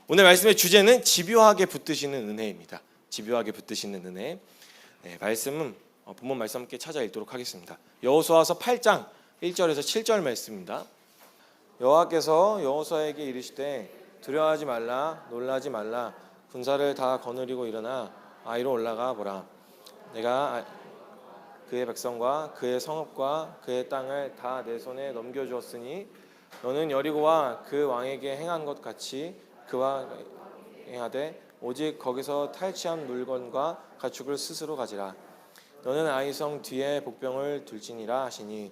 오늘 말씀의 주제는 집요하게 붙드시는 은혜입니다. 집요하게 붙드시는 은혜. 말씀은 본문 말씀 함께 찾아 읽도록 하겠습니다. 여호수아서 8장 1절에서 7절 말씀입니다. 여호와께서 여호수아에게 이르시되 두려워하지 말라, 놀라지 말라. 군사를 다 거느리고 일어나 아이로 올라가 보라. 내가 그의 백성과 그의 성읍과 그의 땅을 다 내 손에 넘겨주었으니 너는 여리고와 그 왕에게 행한 것 같이 그와 행하되 오직 거기서 탈취한 물건과 가축을 스스로 가지라. 너는 아이성 뒤에 복병을 둘지니라 하시니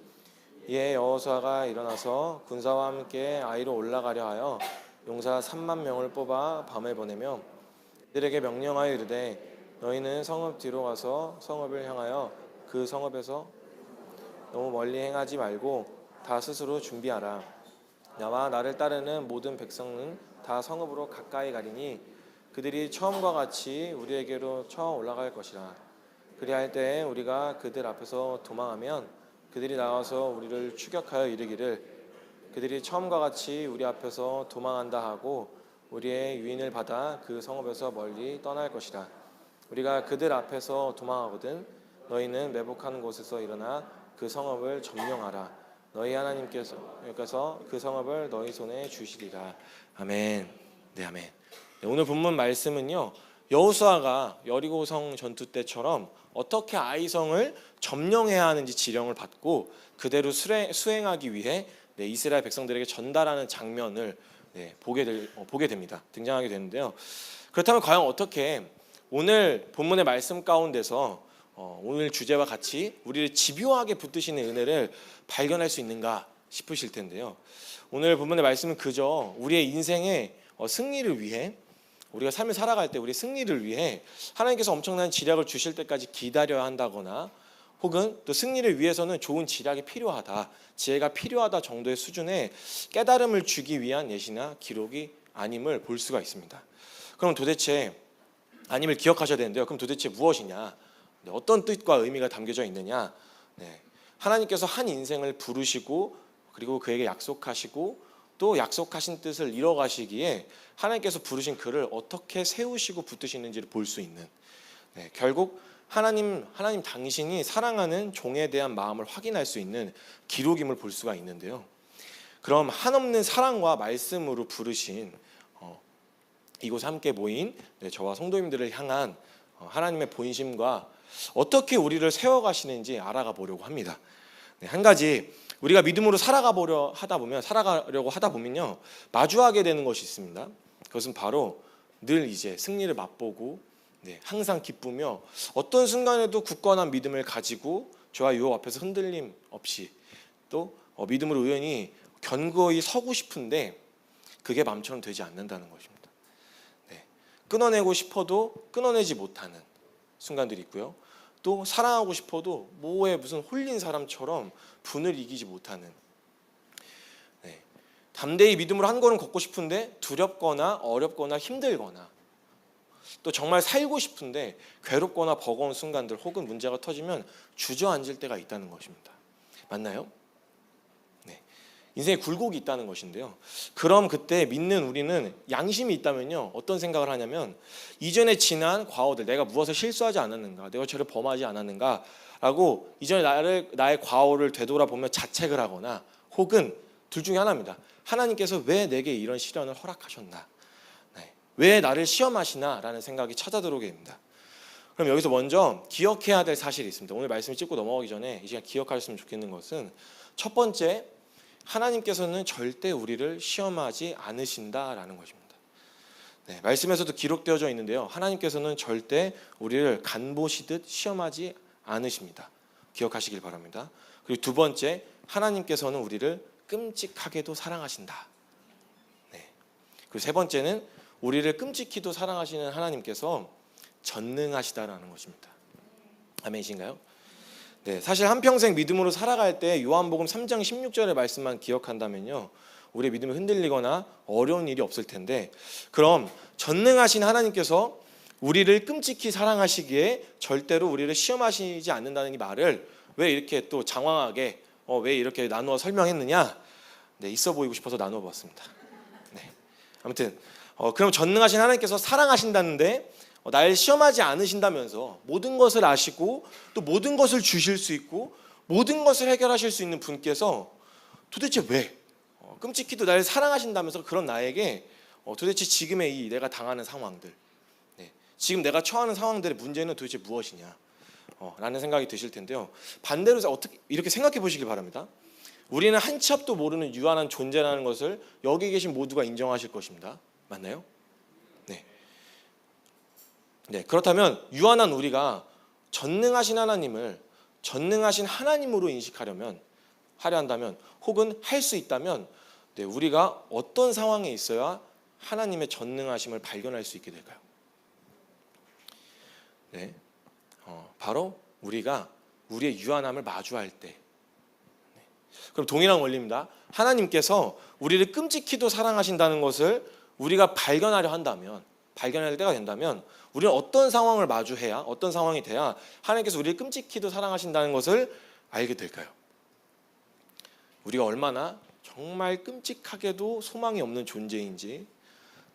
이에 여호수아가 일어나서 군사와 함께 아이로 올라가려 하여 용사 3만 명을 뽑아 밤에 보내며 그들에게 명령하여 이르되 너희는 성읍 뒤로 가서 성읍을 향하여 그 성읍에서 너무 멀리 행하지 말고 다 스스로 준비하라. 나와 나를 따르는 모든 백성은 다 성읍으로 가까이 가리니 그들이 처음과 같이 우리에게로 처음 올라갈 것이라. 그리할 때에 우리가 그들 앞에서 도망하면 그들이 나와서 우리를 추격하여 이르기를 그들이 처음과 같이 우리 앞에서 도망한다 하고 우리의 유인을 받아 그 성읍에서 멀리 떠날 것이라. 우리가 그들 앞에서 도망하거든 너희는 매복한 곳에서 일어나 그 성읍을 점령하라. 너희 하나님께서 그 성읍을 너희 손에 주시리라. 아멘. 네, 아멘. 네, 오늘 본문 말씀은요, 여호수아가 여리고성 전투 때처럼 어떻게 아이성을 점령해야 하는지 지령을 받고 그대로 수행하기 위해 이스라엘 백성들에게 전달하는 장면을 보게 됩니다. 등장하게 되는데요. 그렇다면 과연 어떻게 오늘 본문의 말씀 가운데서 오늘 주제와 같이 우리를 집요하게 붙드시는 은혜를 발견할 수 있는가 싶으실 텐데요. 오늘 본문의 말씀은 그저 우리의 인생의 승리를 위해, 우리가 삶을 살아갈 때 우리의 승리를 위해 하나님께서 엄청난 지략을 주실 때까지 기다려야 한다거나 혹은 또 승리를 위해서는 좋은 지략이 필요하다, 지혜가 필요하다 정도의 수준의 깨달음을 주기 위한 예시나 기록이 아님을 볼 수가 있습니다. 그럼 도대체 아님을 기억하셔야 되는데요. 그럼 도대체 무엇이냐? 어떤 뜻과 의미가 담겨져 있느냐? 하나님께서 한 인생을 부르시고 그리고 그에게 약속하시고 또 약속하신 뜻을 이뤄가시기에 하나님께서 부르신 그를 어떻게 세우시고 붙드시는지를 볼 수 있는, 결국 하나님 당신이 사랑하는 종에 대한 마음을 확인할 수 있는 기록임을 볼 수가 있는데요. 그럼 한없는 사랑과 말씀으로 부르신 이곳에 함께 모인 저와 성도님들을 향한 하나님의 본심과 어떻게 우리를 세워가시는지 알아가 보려고 합니다. 한 가지 우리가 믿음으로 살아가려고 하다 보면요, 마주하게 되는 것이 있습니다. 그것은 바로 늘 이제 승리를 맛보고 항상 기쁘며 어떤 순간에도 굳건한 믿음을 가지고 저와 유혹 앞에서 흔들림 없이 또 믿음으로 의연히 견고히 서고 싶은데 그게 마음처럼 되지 않는다는 것입니다. 끊어내고 싶어도 끊어내지 못하는 순간들이 있고요. 또 사랑하고 싶어도 뭐에 무슨 홀린 사람처럼 분을 이기지 못하는, 담대히 믿음으로 한 걸음 걷고 싶은데 두렵거나 어렵거나 힘들거나 또 정말 살고 싶은데 괴롭거나 버거운 순간들 혹은 문제가 터지면 주저앉을 때가 있다는 것입니다. 맞나요? 인생에 굴곡이 있다는 것인데요. 그럼 그때 믿는 우리는 양심이 있다면요, 어떤 생각을 하냐면 이전에 지난 과오들, 내가 무엇을 실수하지 않았는가, 내가 죄를 범하지 않았는가 라고 이전에 나의 과오를 되돌아보며 자책을 하거나 혹은 둘 중에 하나입니다. 하나님께서 왜 내게 이런 시련을 허락하셨나, 왜 나를 시험하시나 라는 생각이 찾아들어오게 됩니다. 그럼 여기서 먼저 기억해야 될 사실이 있습니다. 오늘 말씀을 찍고 넘어가기 전에 이 시간 기억하셨으면 좋겠는 것은, 첫 번째, 하나님께서는 절대 우리를 시험하지 않으신다라는 것입니다. 말씀에서도 기록되어져 있는데요, 하나님께서는 절대 우리를 간보시듯 시험하지 않으십니다. 기억하시길 바랍니다. 그리고 두 번째, 하나님께서는 우리를 끔찍하게도 사랑하신다. 그리고 세 번째는 우리를 끔찍히도 사랑하시는 하나님께서 전능하시다라는 것입니다. 아멘이신가요? 사실 한평생 믿음으로 살아갈 때 요한복음 3장 16절의 말씀만 기억한다면요, 우리의 믿음이 흔들리거나 어려운 일이 없을 텐데, 그럼 전능하신 하나님께서 우리를 끔찍히 사랑하시기에 절대로 우리를 시험하시지 않는다는 이 말을 왜 이렇게 또 장황하게 왜 이렇게 나누어 설명했느냐? 있어 보이고 싶어서 나누어 보았습니다. 아무튼 그럼 전능하신 하나님께서 사랑하신다는데 날 시험하지 않으신다면서 모든 것을 아시고 또 모든 것을 주실 수 있고 모든 것을 해결하실 수 있는 분께서 도대체 왜 끔찍히도 날 사랑하신다면서 그런 나에게 도대체 지금의 이 내가 당하는 상황들, 지금 내가 처하는 상황들의 문제는 도대체 무엇이냐 라는 생각이 드실 텐데요. 반대로 어떻게 이렇게 생각해 보시길 바랍니다. 우리는 한 치 앞도 모르는 유한한 존재라는 것을 여기 계신 모두가 인정하실 것입니다. 맞나요? 네, 그렇다면 유한한 우리가 전능하신 하나님을 전능하신 하나님으로 인식하려 한다면 혹은 할 수 있다면 우리가 어떤 상황에 있어야 하나님의 전능하심을 발견할 수 있게 될까요? 바로 우리가 우리의 유한함을 마주할 때. 그럼 동일한 원리입니다. 하나님께서 우리를 끔찍히도 사랑하신다는 것을 우리가 발견할 때가 된다면 우리는 어떤 상황을 마주해야, 어떤 상황이 돼야 하나님께서 우리를 끔찍히도 사랑하신다는 것을 알게 될까요? 우리가 얼마나 정말 끔찍하게도 소망이 없는 존재인지,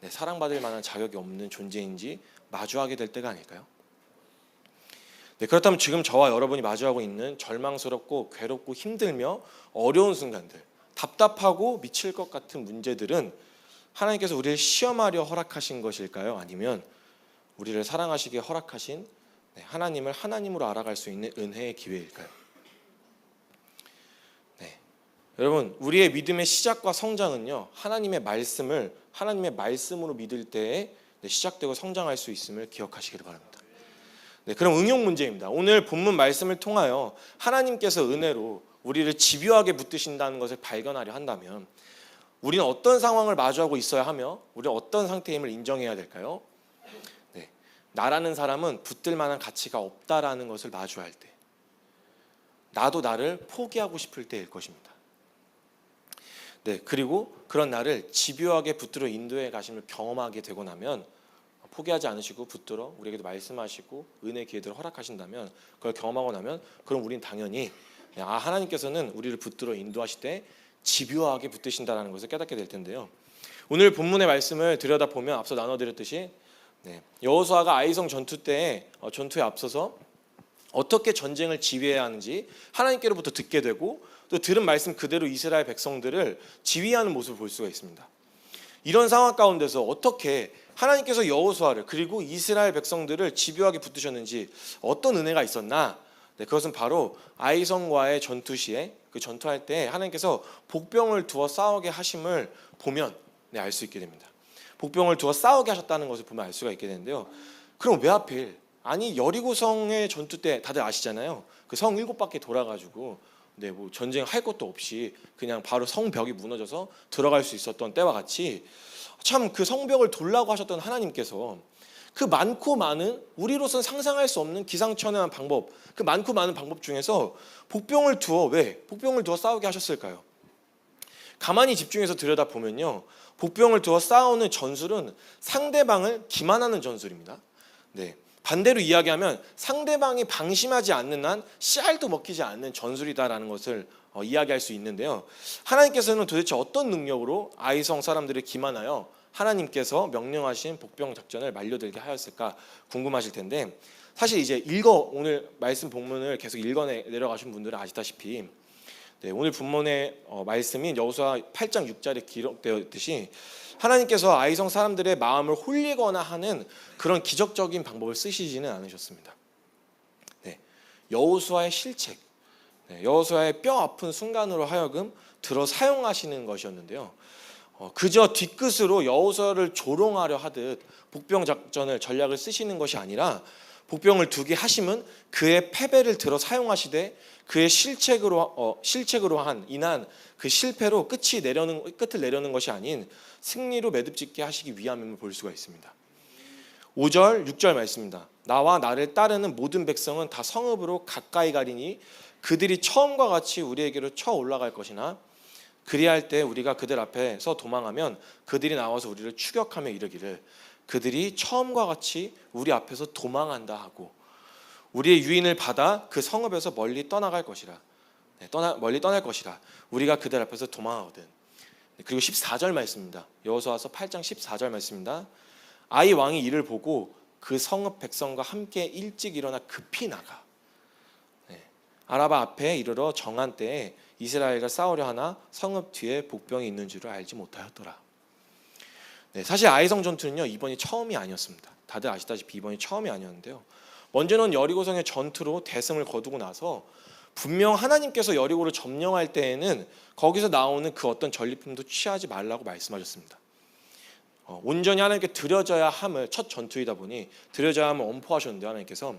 사랑받을 만한 자격이 없는 존재인지 마주하게 될 때가 아닐까요? 그렇다면 지금 저와 여러분이 마주하고 있는 절망스럽고 괴롭고 힘들며 어려운 순간들, 답답하고 미칠 것 같은 문제들은 하나님께서 우리를 시험하려 허락하신 것일까요? 아니면 우리를 사랑하시기에 허락하신 하나님을 하나님으로 알아갈 수 있는 은혜의 기회일까요? 여러분, 우리의 믿음의 시작과 성장은요, 하나님의 말씀으로 믿을 때에 시작되고 성장할 수 있음을 기억하시길 바랍니다. 그럼 응용 문제입니다. 오늘 본문 말씀을 통하여 하나님께서 은혜로 우리를 집요하게 붙드신다는 것을 발견하려 한다면 우리는 어떤 상황을 마주하고 있어야 하며 우리는 어떤 상태임을 인정해야 될까요? 나라는 사람은 붙들 만한 가치가 없다라는 것을 마주할 때, 나도 나를 포기하고 싶을 때일 것입니다. 그리고 그런 나를 집요하게 붙들어 인도해 가심을 경험하게 되고 나면 포기하지 않으시고 붙들어 우리에게도 말씀하시고 은혜의 기회들을 허락하신다면, 그걸 경험하고 나면 그럼 우리는 당연히 하나님께서는 우리를 붙들어 인도하실 때 집요하게 붙드신다는 것을 깨닫게 될 텐데요. 오늘 본문의 말씀을 들여다보면 앞서 나눠드렸듯이 여호수아가 아이성 전투 때에 전투에 앞서서 어떻게 전쟁을 지휘해야 하는지 하나님께로부터 듣게 되고 또 들은 말씀 그대로 이스라엘 백성들을 지휘하는 모습을 볼 수가 있습니다. 이런 상황 가운데서 어떻게 하나님께서 여호수아를 그리고 이스라엘 백성들을 집요하게 붙드셨는지 어떤 은혜가 있었나? 그것은 바로 아이성과의 전투 시에 그 전투할 때 하나님께서 복병을 두어 싸우게 하심을 보면 알 수 있게 됩니다. 복병을 두어 싸우게 하셨다는 것을 보면 알 수가 있게 되는데요. 그럼 왜 하필? 아니 여리고성의 전투 때 다들 아시잖아요. 그 성 7바퀴 돌아가지고 뭐 전쟁할 것도 없이 그냥 바로 성벽이 무너져서 들어갈 수 있었던 때와 같이 참 그 성벽을 돌라고 하셨던 하나님께서 그 많고 많은 우리로서는 상상할 수 없는 기상천외한 방법, 그 많고 많은 방법 중에서 복병을 두어 싸우게 하셨을까요? 가만히 집중해서 들여다보면요, 복병을 두어 싸우는 전술은 상대방을 기만하는 전술입니다. 반대로 이야기하면 상대방이 방심하지 않는 한 씨알도 먹히지 않는 전술이다라는 것을 이야기할 수 있는데요. 하나님께서는 도대체 어떤 능력으로 아이성 사람들을 기만하여 하나님께서 명령하신 복병 작전을 만료들게 하였을까 궁금하실 텐데, 사실 이제 오늘 말씀 본문을 계속 읽어 내려가신 분들은 아시다시피 오늘 본문의 말씀인 여호수아 8장 6절에 기록되어 있듯이 하나님께서 아이성 사람들의 마음을 홀리거나 하는 그런 기적적인 방법을 쓰시지는 않으셨습니다. 여호수아의 실책, 여호수아의 뼈 아픈 순간으로 하여금 들어 사용하시는 것이었는데요. 그저 뒤끝으로 여호수아를 조롱하려 하듯 복병 작전을 전략을 쓰시는 것이 아니라 복병을 두게 하심은 그의 패배를 들어 사용하시되 그의 실책으로 인한 그 실패로 끝을 내려는 것이 아닌 승리로 매듭짓게 하시기 위함임을 볼 수가 있습니다. 5절, 6절 말씀입니다. 나와 나를 따르는 모든 백성은 다 성읍으로 가까이 가리니 그들이 처음과 같이 우리에게로 쳐 올라갈 것이나 그리할 때 우리가 그들 앞에서 도망하면 그들이 나와서 우리를 추격하며 이르기를 그들이 처음과 같이 우리 앞에서 도망한다 하고 우리의 유인을 받아 그 성읍에서 멀리 떠나갈 것이라. 멀리 떠날 것이라. 우리가 그들 앞에서 도망하거든. 그리고 14절 말씀입니다. 여호수아서 8장 14절 말씀입니다. 아이 왕이 이를 보고 그 성읍 백성과 함께 일찍 일어나 급히 나가 아라바 앞에 이르러 정한 때에 이스라엘과 싸우려 하나 성읍 뒤에 복병이 있는 줄을 알지 못하였더라. 사실 아이성 전투는요, 이번이 처음이 아니었습니다. 다들 아시다시피 이번이 처음이 아니었는데요. 먼저는 여리고성의 전투로 대승을 거두고 나서 분명 하나님께서 여리고를 점령할 때에는 거기서 나오는 그 어떤 전리품도 취하지 말라고 말씀하셨습니다. 온전히 하나님께 드려져야 함을, 첫 전투이다 보니 드려져야 함을 엄포하셨는데, 하나님께서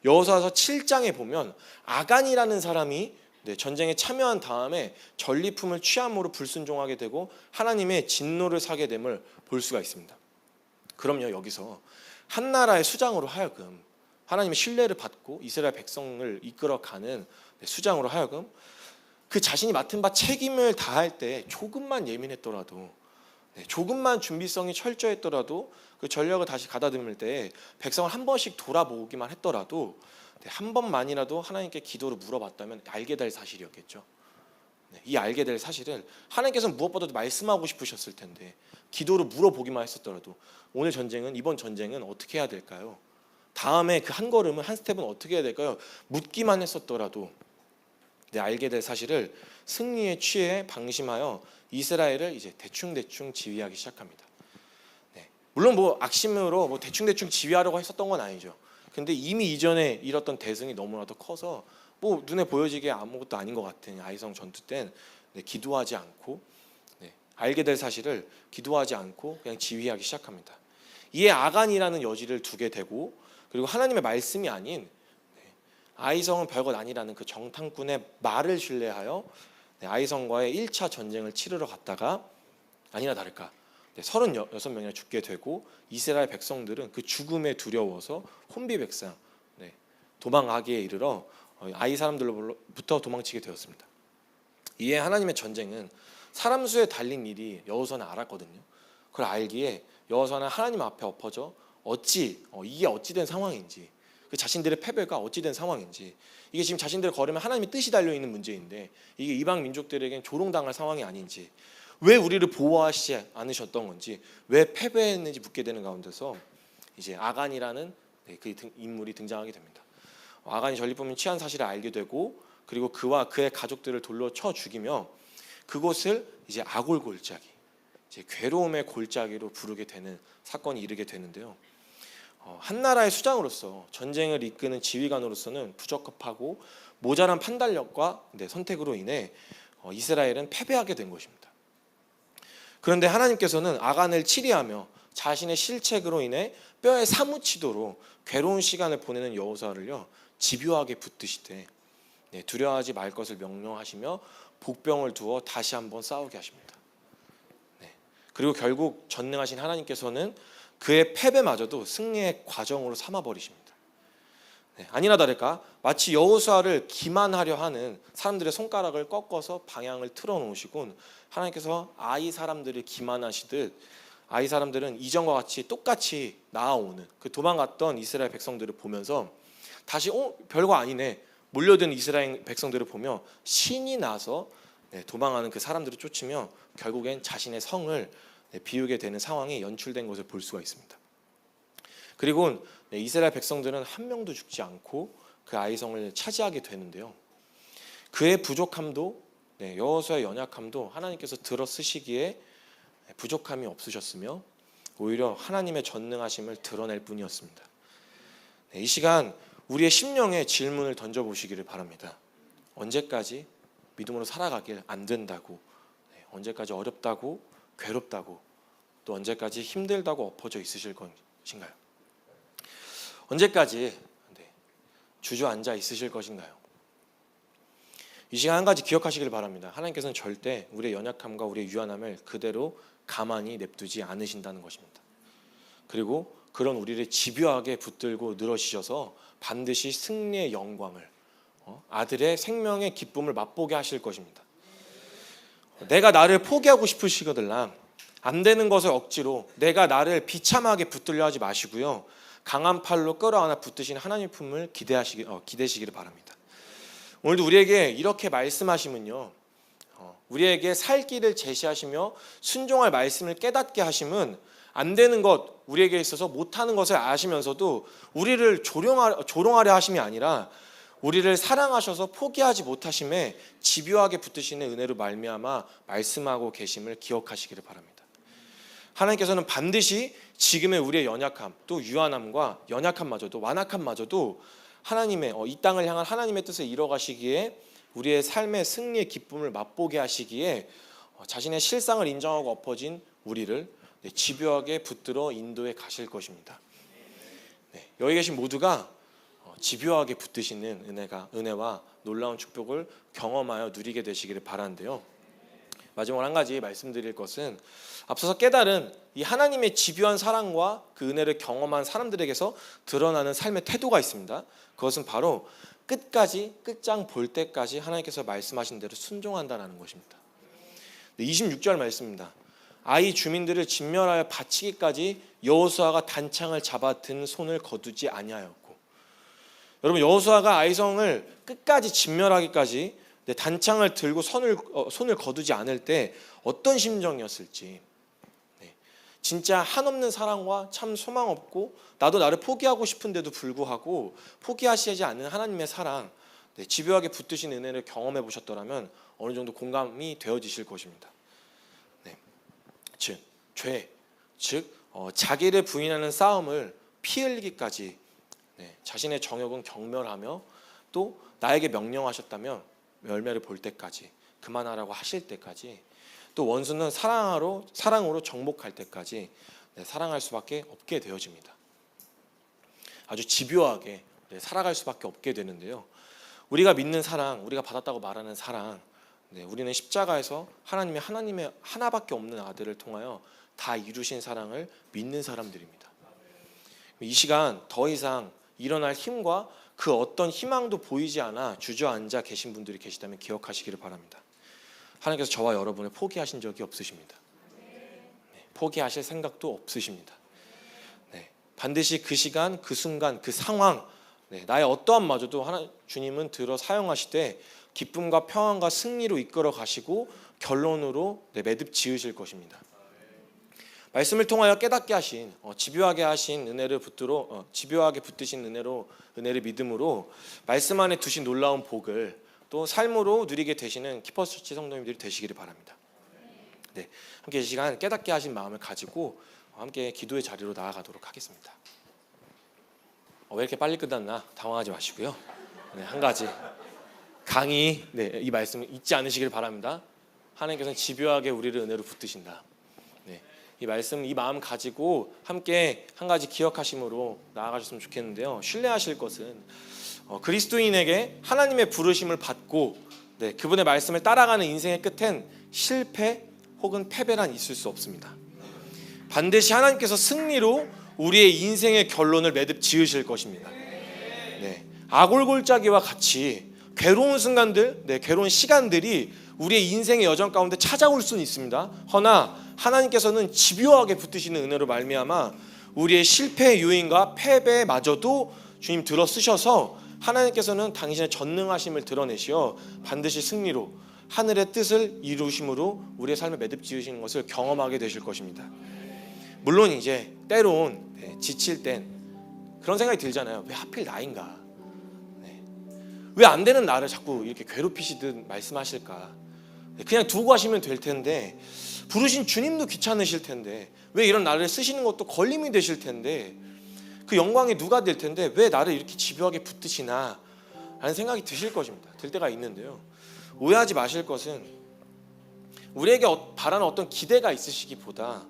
여호수아서 7장에 보면 아간이라는 사람이 전쟁에 참여한 다음에 전리품을 취함으로 불순종하게 되고 하나님의 진노를 사게 됨을 볼 수가 있습니다. 그럼요, 여기서 한 나라의 수장으로 하여금 하나님의 신뢰를 받고 이스라엘 백성을 이끌어가는 수장으로 하여금 그 자신이 맡은 바 책임을 다할 때 조금만 예민했더라도, 조금만 준비성이 철저했더라도, 그 전력을 다시 가다듬을 때 백성을 한 번씩 돌아보기만 했더라도, 한 번만이라도 하나님께 기도로 물어봤다면 알게 될 사실이었겠죠. 이 알게 될 사실을 하나님께서는 무엇보다도 말씀하고 싶으셨을 텐데 기도로 물어보기만 했었더라도, 오늘 전쟁은, 이번 전쟁은 어떻게 해야 될까요? 다음에 그 한 걸음은, 한 스텝은 어떻게 해야 될까요? 묻기만 했었더라도 알게 될 사실을 승리에 취해 방심하여 이스라엘을 이제 대충 지휘하기 시작합니다. 물론 악심으로 대충 지휘하려고 했었던 건 아니죠. 근데 이미 이전에 이뤘던 대승이 너무나도 커서 눈에 보여지게 아무것도 아닌 것 같은 아이성 전투 땐 기도하지 않고, 알게 될 사실을 기도하지 않고 그냥 지휘하기 시작합니다. 이에 아간이라는 여지를 두게 되고, 그리고 하나님의 말씀이 아닌 아이성은 별것 아니라는 그 정탐꾼의 말을 신뢰하여 아이성과의 1차 전쟁을 치르러 갔다가 아니나 다를까 36명이나 죽게 되고, 이스라엘 백성들은 그 죽음에 두려워서 혼비백산 도망가기에 이르러 아이 사람들로부터 도망치게 되었습니다. 이에 하나님의 전쟁은 사람 수에 달린 일이 여호수아는 알았거든요. 그걸 알기에 여호수아는 하나님 앞에 엎어져 이게 어찌된 상황인지, 그 자신들의 패배가 어찌된 상황인지, 이게 지금 자신들의 걸음에 하나님의 뜻이 달려있는 문제인데 이게 이방 민족들에겐 조롱당할 상황이 아닌지, 왜 우리를 보호하시지 않으셨던 건지, 왜 패배했는지 묻게 되는 가운데서 이제 아간이라는 그 인물이 등장하게 됩니다. 아간이 전리품을 취한 사실을 알게 되고, 그리고 그와 그의 가족들을 돌로 쳐 죽이며 그곳을 이제 아골 골짜기, 이제 괴로움의 골짜기로 부르게 되는 사건이 이르게 되는데요. 한 나라의 수장으로서, 전쟁을 이끄는 지휘관으로서는 부적합하고 모자란 판단력과 선택으로 인해 이스라엘은 패배하게 된 것입니다. 그런데 하나님께서는 아간을 치리하며 자신의 실책으로 인해 뼈에 사무치도록 괴로운 시간을 보내는 여호수아를요, 집요하게 붙드시되 두려워하지 말 것을 명령하시며 복병을 두어 다시 한번 싸우게 하십니다. 그리고 결국 전능하신 하나님께서는 그의 패배마저도 승리의 과정으로 삼아버리십니다. 아니나 다를까 마치 여호수아를 기만하려 하는 사람들의 손가락을 꺾어서 방향을 틀어놓으시곤, 하나님께서 아이 사람들을 기만하시듯 아이 사람들은 이전과 같이 똑같이 나아오는 그 도망갔던 이스라엘 백성들을 보면서 다시 별거 아니네, 몰려든 이스라엘 백성들을 보며 신이 나서 도망하는 그 사람들을 쫓으며 결국엔 자신의 성을 비우게 되는 상황이 연출된 것을 볼 수가 있습니다. 그리고 이스라엘 백성들은 한 명도 죽지 않고 그 아이성을 차지하게 되는데요. 그의 부족함도, 여호수아의 연약함도 하나님께서 들어 쓰시기에 부족함이 없으셨으며 오히려 하나님의 전능하심을 드러낼 뿐이었습니다. 이 시간 우리의 심령에 질문을 던져보시기를 바랍니다. 언제까지 믿음으로 살아가길 안 된다고, 언제까지 어렵다고, 괴롭다고, 또 언제까지 힘들다고 엎어져 있으실 것인가요? 언제까지 주저앉아 있으실 것인가요? 이 시간 한 가지 기억하시길 바랍니다. 하나님께서는 절대 우리의 연약함과 우리의 유한함을 그대로 가만히 냅두지 않으신다는 것입니다. 그리고 그런 우리를 집요하게 붙들고 늘어지셔서 반드시 승리의 영광을, 아들의 생명의 기쁨을 맛보게 하실 것입니다. 내가 나를 포기하고 싶으시거들랑 안 되는 것을 억지로 내가 나를 비참하게 붙들려 하지 마시고요, 강한 팔로 끌어안아 붙드신 하나님의 품을 기대시기를 바랍니다. 오늘도 우리에게 이렇게 말씀하시면요, 우리에게 살 길을 제시하시며 순종할 말씀을 깨닫게 하심은 안 되는 것, 우리에게 있어서 못하는 것을 아시면서도 우리를 조롱하려 하심이 아니라 우리를 사랑하셔서 포기하지 못하심에 집요하게 붙드시는 은혜로 말미암아 말씀하고 계심을 기억하시기를 바랍니다. 하나님께서는 반드시 지금의 우리의 연약함, 또 유한함과 연약함마저도 완악함마저도 하나님의 이 땅을 향한 하나님의 뜻을 이뤄가시기에 우리의 삶의 승리의 기쁨을 맛보게 하시기에 자신의 실상을 인정하고 엎어진 우리를 집요하게 붙들어 인도해 가실 것입니다. 여기 계신 모두가 집요하게 붙드시는 은혜와 놀라운 축복을 경험하여 누리게 되시기를 바라는데요. 마지막으로 한 가지 말씀드릴 것은 앞서서 깨달은 이 하나님의 집요한 사랑과 그 은혜를 경험한 사람들에게서 드러나는 삶의 태도가 있습니다. 그것은 바로 끝장 볼 때까지 하나님께서 말씀하신 대로 순종한다는 것입니다. 26절 말씀입니다. 아이 주민들을 진멸하여 바치기까지 여호수아가 단창을 잡아 든 손을 거두지 아니하였고, 여러분 여호수아가 아이성을 끝까지 진멸하기까지 단창을 들고 손을 거두지 않을 때 어떤 심정이었을지, 진짜 한없는 사랑과 참 소망 없고 나도 나를 포기하고 싶은데도 불구하고 포기하시지 않는 하나님의 사랑, 집요하게 붙드신 은혜를 경험해 보셨더라면 어느 정도 공감이 되어지실 것입니다. 즉 자기를 부인하는 싸움을 피 흘리기까지 자신의 정욕은 경멸하며 또 나에게 명령하셨다면 열매를 볼 때까지, 그만하라고 하실 때까지, 또 원수는 사랑으로 정복할 때까지 사랑할 수밖에 없게 되어집니다. 아주 집요하게 살아갈 수밖에 없게 되는데요. 우리가 믿는 사랑, 우리가 받았다고 말하는 사랑, 우리는 십자가에서 하나님의 하나밖에 없는 아들을 통하여 다 이루신 사랑을 믿는 사람들입니다. 이 시간 더 이상 일어날 힘과 그 어떤 희망도 보이지 않아 주저앉아 계신 분들이 계시다면 기억하시기를 바랍니다. 하나님께서 저와 여러분을 포기하신 적이 없으십니다. 포기하실 생각도 없으십니다. 반드시 그 시간, 그 순간, 그 상황, 나의 어떠한 마저도 주님은 들어 사용하시되 기쁨과 평안과 승리로 이끌어 가시고 결론으로 매듭 지으실 것입니다. 말씀을 통하여 깨닫게 하신, 집요하게 하신 은혜를 집요하게 붙드신 은혜를 믿음으로 말씀 안에 두신 놀라운 복을 또 삶으로 누리게 되시는 키퍼스처치 성도님들이 되시기를 바랍니다. 함께 이 시간 깨닫게 하신 마음을 가지고 함께 기도의 자리로 나아가도록 하겠습니다. 왜 이렇게 빨리 끝났나 당황하지 마시고요. 한 가지 강의 이 말씀을 잊지 않으시길 바랍니다. 하나님께서는 집요하게 우리를 은혜로 붙드신다. 이 말씀, 이 마음 가지고 함께 한 가지 기억하심으로 나아가셨으면 좋겠는데요. 신뢰하실 것은 그리스도인에게 하나님의 부르심을 받고 그분의 말씀을 따라가는 인생의 끝엔 실패 혹은 패배란 있을 수 없습니다. 반드시 하나님께서 승리로 우리의 인생의 결론을 매듭 지으실 것입니다. 아골골짜기와 같이 괴로운 순간들, 괴로운 시간들이 우리의 인생의 여정 가운데 찾아올 수는 있습니다. 허나 하나님께서는 집요하게 붙드시는 은혜로 말미암아 우리의 실패의 요인과 패배마저도 주님 들어 쓰셔서 하나님께서는 당신의 전능하심을 드러내시어 반드시 승리로 하늘의 뜻을 이루심으로 우리의 삶에 매듭 지으시는 것을 경험하게 되실 것입니다. 물론 이제 때론 지칠 땐 그런 생각이 들잖아요. 왜 하필 나인가? 왜 안 되는 나를 자꾸 이렇게 괴롭히시듯 말씀하실까? 그냥 두고 가시면 될 텐데, 부르신 주님도 귀찮으실 텐데, 왜 이런 나를 쓰시는 것도 걸림이 되실 텐데, 그 영광이 누가 될 텐데 왜 나를 이렇게 집요하게 붙드시나 라는 생각이 드실 것입니다. 들 때가 있는데요. 오해하지 마실 것은 우리에게 바라는 어떤 기대가 있으시기보다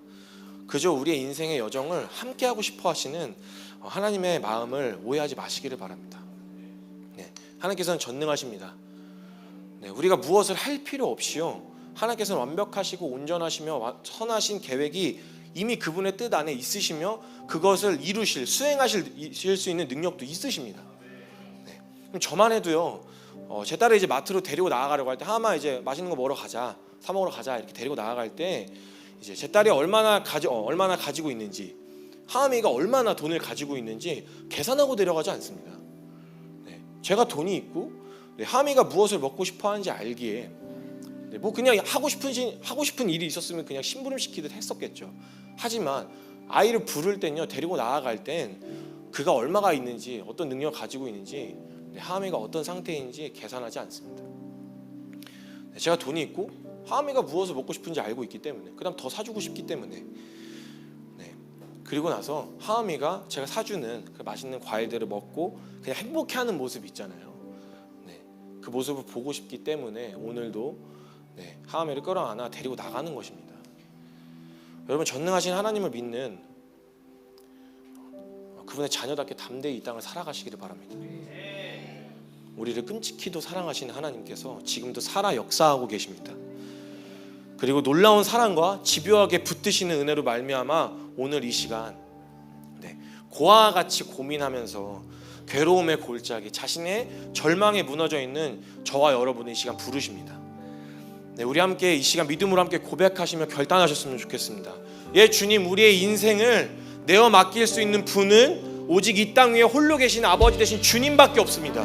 그저 우리의 인생의 여정을 함께하고 싶어 하시는 하나님의 마음을 오해하지 마시기를 바랍니다. 하나님께서는 전능하십니다. 우리가 무엇을 할 필요 없이요, 하나님께서는 완벽하시고 온전하시며 선하신 계획이 이미 그분의 뜻 안에 있으시며 그것을 수행하실 수 있는 능력도 있으십니다. 그럼 저만 해도요, 제 딸을 이제 마트로 데리고 나아가려고 할 때, 하마 이제 맛있는 거 먹으러 가자, 사 먹으러 가자 이렇게 데리고 나아갈 때 이제 제 딸이 얼마나 가지고 있는지, 하미가 얼마나 돈을 가지고 있는지 계산하고 데려가지 않습니다. 제가 돈이 있고 하미가 무엇을 먹고 싶어 하는지 알기에 뭐 그냥 하고 싶은 일이 있었으면 그냥 심부름 시키듯 했었겠죠. 하지만 아이를 부를 땐요, 데리고 나아갈 땐 그가 얼마가 있는지, 어떤 능력을 가지고 있는지, 하암이가 어떤 상태인지 계산하지 않습니다. 제가 돈이 있고 하암이가 무엇을 먹고 싶은지 알고 있기 때문에, 그다음 더 사주고 싶기 때문에, 그리고 나서 하암이가 제가 사주는 그 맛있는 과일들을 먹고 그냥 행복해하는 모습 있잖아요. 그 모습을 보고 싶기 때문에 오늘도 하암이를 끌어안아 데리고 나가는 것입니다. 여러분, 전능하신 하나님을 믿는 그분의 자녀답게 담대히 이 땅을 살아가시기를 바랍니다. 우리를 끔찍히도 사랑하시는 하나님께서 지금도 살아 역사하고 계십니다. 그리고 놀라운 사랑과 집요하게 붙드시는 은혜로 말미암아 오늘 이 시간 고아와 같이 고민하면서 괴로움의 골짜기, 자신의 절망에 무너져 있는 저와 여러분의 이 시간 부르십니다. 우리 함께 이 시간 믿음으로 함께 고백하시며 결단하셨으면 좋겠습니다. 주님, 우리의 인생을 내어 맡길 수 있는 분은 오직 이 땅 위에 홀로 계신 아버지 되신 주님밖에 없습니다.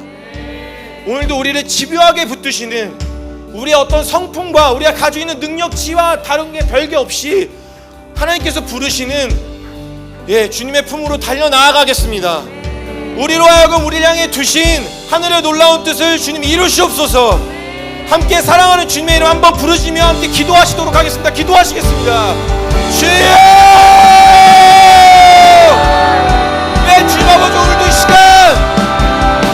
오늘도 우리를 집요하게 붙드시는, 우리의 어떤 성품과 우리가 가지고 있는 능력치와 다른 게 별게 없이 하나님께서 부르시는 주님의 품으로 달려나아가겠습니다. 우리로 하여금 우리를 향해 두신 하늘의 놀라운 뜻을 주님 이루시옵소서. 함께 사랑하는 주님의 이름 한번 부르시며 함께 기도하시도록 하겠습니다. 기도하시겠습니다. 주여!